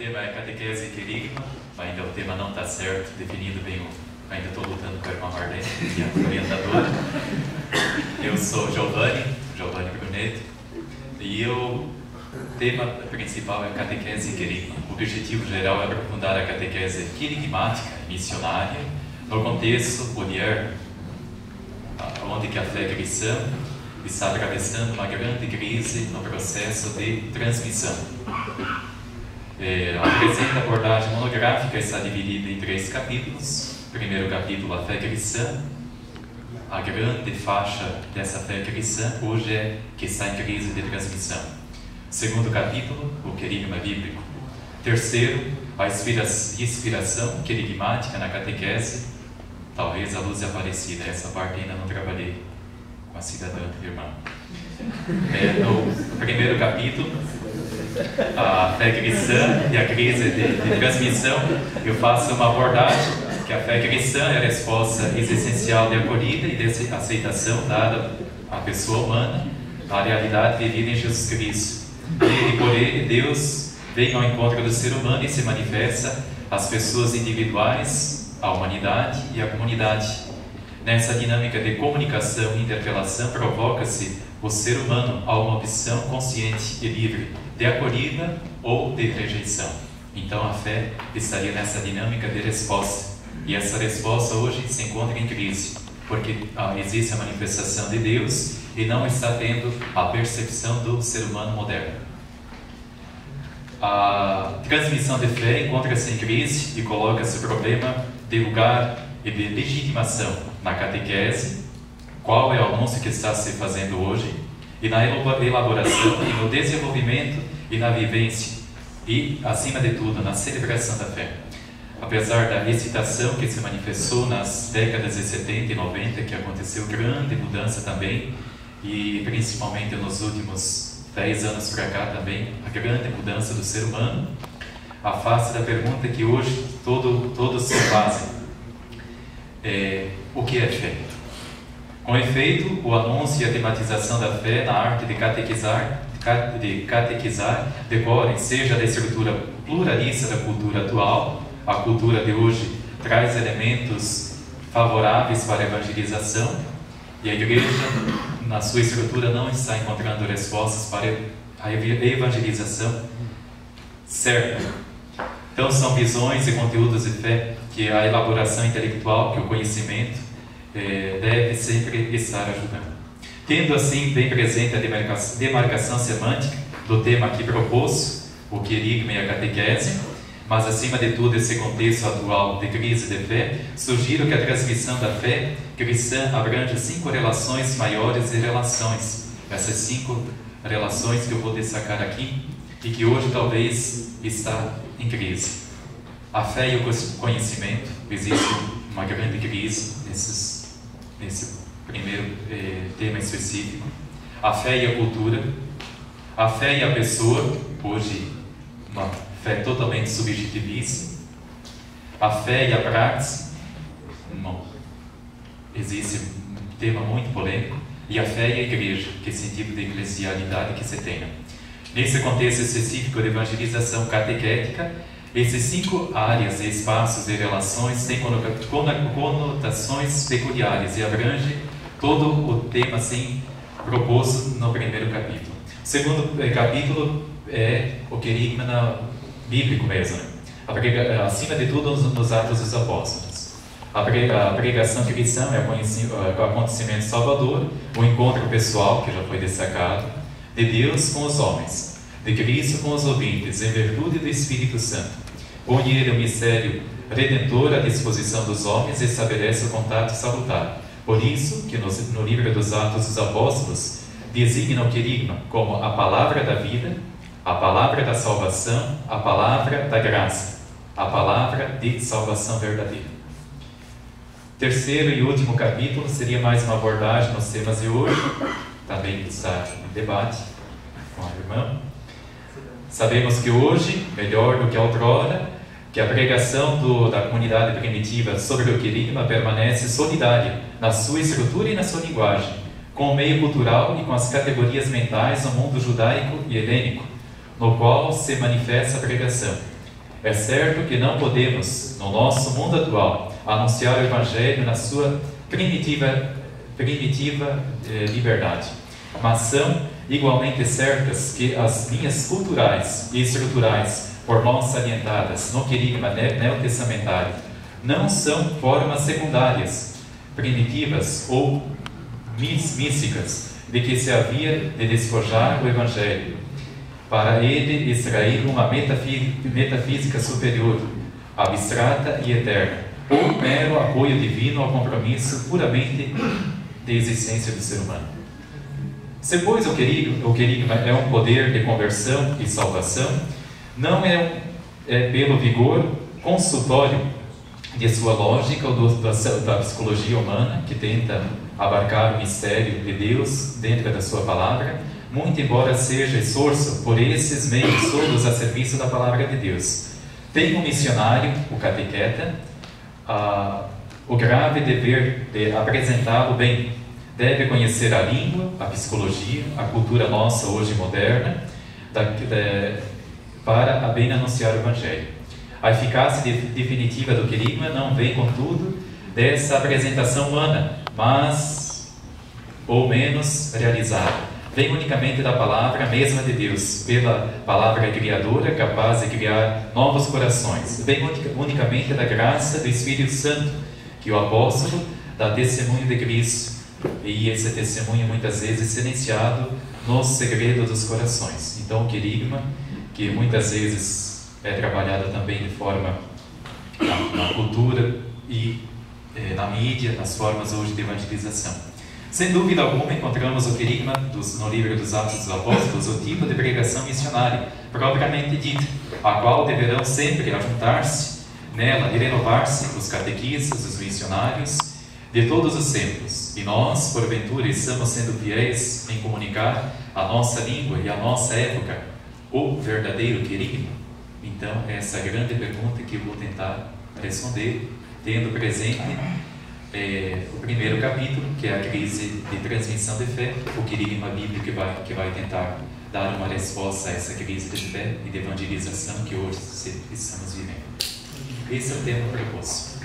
tema é catequese e querigma. Ainda o tema não está certo, definido bem. Ainda estou lutando com a Marlene, minha orientadora. Eu sou Giovanni Bruneto, e o tema principal é catequese e querigma. O objetivo geral é aprofundar a catequese querigmática e missionária no contexto mulher, onde que a fé cristã está atravessando uma grande crise no processo de transmissão. A presente abordagem monográfica está dividida em 3 capítulos. Primeiro capítulo, a fé cristã. A grande faixa dessa fé cristã hoje é que está em crise de transmissão. Segundo capítulo, o querigma bíblico. Terceiro, a inspiração querigmática na catequese, talvez a luz aparecida. Essa parte ainda não trabalhei com a cidadã irmã. No primeiro capítulo, a fé cristã e a crise de transmissão, eu faço uma abordagem que a fé cristã é a resposta existencial de acolhida e de aceitação dada à pessoa humana à realidade vivida em Jesus Cristo. E por ele, Deus vem ao encontro do ser humano e se manifesta às pessoas individuais, à humanidade e à comunidade. Nessa dinâmica de comunicação e interrelação, provoca-se o ser humano a uma opção consciente e livre de acolhida ou de rejeição. Então a fé estaria nessa dinâmica de resposta. E essa resposta hoje se encontra em crise, porque existe a manifestação de Deus e não está tendo a percepção do ser humano moderno. A transmissão de fé encontra-se em crise e coloca-se o problema de lugar e de legitimação na catequese, qual é o anúncio que está se fazendo hoje, e na elaboração e no desenvolvimento e na vivência, e, acima de tudo, na celebração da fé. Apesar da excitação que se manifestou nas décadas de 70 e 90, que aconteceu grande mudança também, e principalmente nos últimos 10 anos para cá também, a grande mudança do ser humano, a face da pergunta que hoje todos se fazem: o que é fé? Com efeito, o anúncio e a tematização da fé na arte de catequizar decorrem, seja da estrutura pluralista da cultura atual. A cultura de hoje traz elementos favoráveis para a evangelização, e a igreja, na sua estrutura, não está encontrando respostas para a evangelização certa. Então, são visões e conteúdos de fé que a elaboração intelectual, que o conhecimento deve sempre estar ajudando. Tendo assim bem presente a demarcação semântica do tema aqui proposto, o querigma e a catequese, mas acima de tudo esse contexto atual de crise de fé, sugiro que a transmissão da fé cristã abrange 5 relações maiores de relações. Essas 5 relações que eu vou destacar aqui e que hoje talvez está em crise. A fé e o conhecimento, existe uma grande crise nesse primeiro tema específico. A fé e a cultura, a fé e a pessoa, hoje uma fé totalmente subjetivista. A fé e a prática, existe um tema muito polêmico. E a fé e a igreja, que sentido de eclesialidade que se tenha. Nesse contexto específico de evangelização catequética, esses 5 áreas e espaços de relações têm conotações peculiares e abrange todo o tema assim proposto no primeiro capítulo. O segundo capítulo é o querigma bíblico mesmo, acima de tudo nos Atos dos Apóstolos. A pregação cristã é o acontecimento salvador, o encontro pessoal, que já foi destacado, de Deus com os homens, de Cristo com os ouvintes, em virtude do Espírito Santo. Põe ele o mistério redentor à disposição dos homens e estabelece o contato salutar. Por isso que no livro dos Atos dos Apóstolos designa o querigma como a palavra da vida, a palavra da salvação, a palavra da graça, a palavra de salvação verdadeira. Terceiro e último capítulo seria mais uma abordagem nos temas de hoje, também está em debate com a irmã. Sabemos que hoje, melhor do que outrora, que a pregação da comunidade primitiva sobre o querigma permanece solidária na sua estrutura e na sua linguagem, com o meio cultural e com as categorias mentais do mundo judaico e helênico, no qual se manifesta a pregação. É certo que não podemos, no nosso mundo atual, anunciar o Evangelho na sua primitiva liberdade, mas são igualmente certas que as linhas culturais e estruturais por nós salientadas no querigma neotestamentário não são formas secundárias, primitivas ou místicas de que se havia de despojar o Evangelho, para ele extrair uma metafísica superior, abstrata e eterna, ou mero apoio divino ao compromisso puramente de existência do ser humano. Se, pois, o querigma é um poder de conversão e salvação, não é pelo vigor consultório de sua lógica ou da psicologia humana, que tenta abarcar o mistério de Deus dentro da sua palavra, muito embora seja esforço por esses meios todos a serviço da palavra de Deus. Tem um missionário, o catequeta, o grave dever de apresentá-lo bem. Deve conhecer a língua, a psicologia, a cultura nossa hoje moderna, para bem anunciar o Evangelho. A eficácia definitiva do querigma não vem, contudo, dessa apresentação humana, mas, ou menos, realizada. Vem unicamente da palavra mesma de Deus, pela palavra criadora, capaz de criar novos corações. Vem unicamente da graça do Espírito Santo, que o apóstolo dá testemunho de Cristo, e esse testemunho muitas vezes silenciado no segredo dos corações. Então, o querigma, que muitas vezes é trabalhado também de forma na cultura e na mídia, nas formas hoje de evangelização. Sem dúvida alguma, encontramos o querigma no livro dos Atos dos Apóstolos, o tipo de pregação missionária, propriamente dita, a qual deverão sempre ajuntar-se nela e renovar-se os catequistas, os missionários de todos os tempos. E nós, porventura, estamos sendo fiéis em comunicar a nossa língua e a nossa época, o verdadeiro querigma? Então, essa é a grande pergunta que eu vou tentar responder, tendo presente o primeiro capítulo, que é a crise de transmissão de fé, o querigma bíblico que vai tentar dar uma resposta a essa crise de fé e de evangelização que hoje estamos vivendo. Esse é o tema proposto.